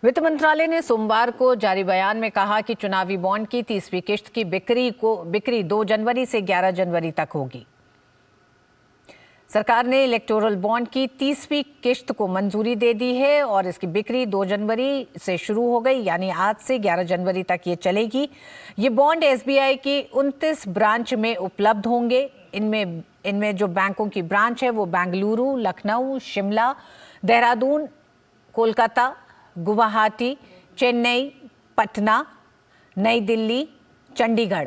वित्त मंत्रालय ने सोमवार को जारी बयान में कहा कि चुनावी बॉन्ड की 30वीं किश्त की बिक्री 2 जनवरी से 11 जनवरी तक होगी। सरकार ने इलेक्टोरल बॉन्ड की 30वीं किश्त को मंजूरी दे दी है और इसकी बिक्री 2 जनवरी से शुरू हो गई, यानी आज से 11 जनवरी तक ये चलेगी। ये बॉन्ड एसबीआई की 29 ब्रांच में उपलब्ध होंगे। इनमें जो बैंकों की ब्रांच है वो बेंगलुरु, लखनऊ, शिमला, देहरादून, कोलकाता, गुवाहाटी, चेन्नई, पटना, नई दिल्ली, चंडीगढ़।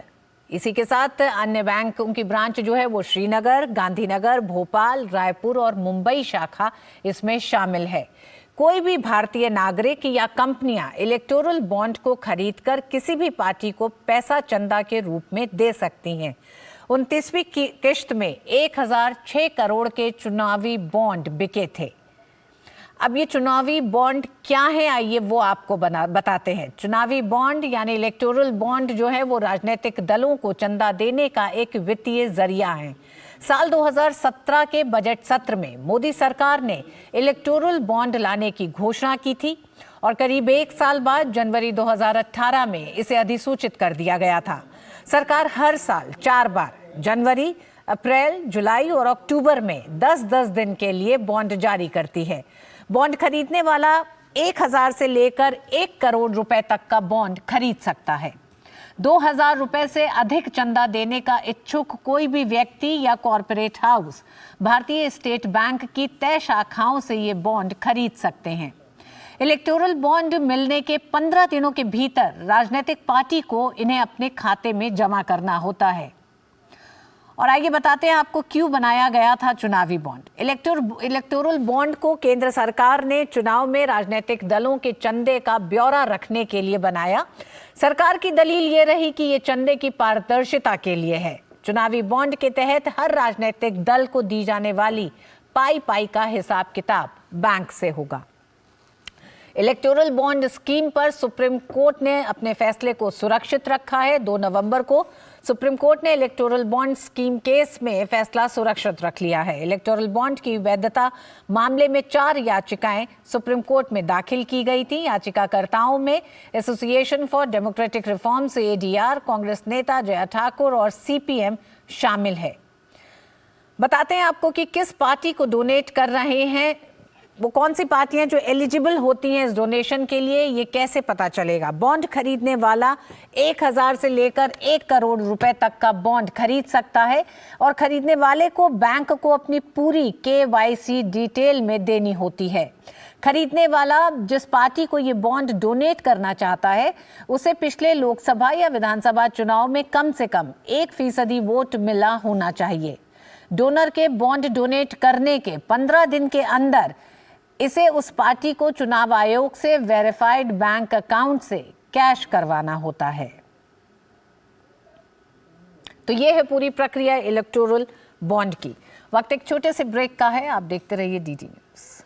इसी के साथ अन्य बैंकों की ब्रांच जो है वो श्रीनगर, गांधीनगर, भोपाल, रायपुर और मुंबई शाखा इसमें शामिल है। कोई भी भारतीय नागरिक या कंपनियां इलेक्टोरल बॉन्ड को खरीदकर किसी भी पार्टी को पैसा चंदा के रूप में दे सकती हैं। 29वीं किश्त में 1006 करोड़ के चुनावी बॉन्ड बिके थे। अब ये चुनावी बॉन्ड क्या है, आइए वो आपको बताते हैं। चुनावी बॉन्ड यानी इलेक्टोरल बॉन्ड जो है वो राजनीतिक दलों को चंदा देने का एक वित्तीय जरिया है। साल 2017 के बजट सत्र में मोदी सरकार ने इलेक्टोरल बॉन्ड लाने की घोषणा की थी और करीब 1 साल बाद जनवरी 2018 में इसे अधिसूचित कर दिया गया था। सरकार हर साल 4 बार जनवरी, अप्रैल, जुलाई और अक्टूबर में 10-10 दिन के लिए बॉन्ड जारी करती है। बॉन्ड खरीदने वाला 1000 से लेकर 1 करोड़ रुपए तक का बॉन्ड खरीद सकता है। 2000 रुपए से अधिक चंदा देने का इच्छुक कोई भी व्यक्ति या कॉरपोरेट हाउस भारतीय स्टेट बैंक की तय शाखाओं से ये बॉन्ड खरीद सकते हैं। इलेक्टोरल बॉन्ड मिलने के 15 दिनों के भीतर राजनीतिक पार्टी को इन्हें अपने खाते में जमा करना होता है। और आइए बताते हैं आपको क्यों बनाया गया था चुनावी बॉन्ड। इलेक्टोरल बॉन्ड को केंद्र सरकार ने चुनाव में राजनीतिक दलों के चंदे का ब्यौरा रखने के लिए बनाया। सरकार की दलील ये रही कि ये चंदे की पारदर्शिता के लिए है। चुनावी बॉन्ड के तहत हर राजनीतिक दल को दी जाने वाली पाई का हिसाब किताब बैंक से होगा। इलेक्टोरल बॉन्ड स्कीम पर सुप्रीम कोर्ट ने अपने फैसले को सुरक्षित रखा है। 2 नवंबर को सुप्रीम कोर्ट ने इलेक्टोरल बॉन्ड स्कीम केस में फैसला सुरक्षित रख लिया है। इलेक्टोरल बॉन्ड की वैधता मामले में 4 याचिकाएं सुप्रीम कोर्ट में दाखिल की गई थी। याचिकाकर्ताओं में association for democratic reforms ADR, Congress नेता जया ठाकुर और सीपीएम शामिल है। बताते हैं आपको कि किस पार्टी को डोनेट कर रहे हैं, वो कौन सी पार्टियां जो एलिजिबल होती हैं इस डोनेशन के लिए, ये कैसे पता चलेगा। बॉन्ड खरीदने वाला 1000 से लेकर 1 करोड़ रुपए तक का बॉन्ड खरीद सकता है और खरीदने वाले को बैंक को अपनी पूरी KYC डिटेल में देनी होती है। खरीदने वाला जिस पार्टी को ये बॉन्ड डोनेट करना चाहता है उसे पिछले लोकसभा या विधानसभा चुनाव में कम से कम 1% वोट मिला होना चाहिए। डोनर के बॉन्ड डोनेट करने के 15 दिन के अंदर इसे उस पार्टी को चुनाव आयोग से वेरीफाइड बैंक अकाउंट से कैश करवाना होता है। तो ये है पूरी प्रक्रिया इलेक्टोरल बॉन्ड की। वक्त एक छोटे से ब्रेक का है, आप देखते रहिए DD न्यूज़।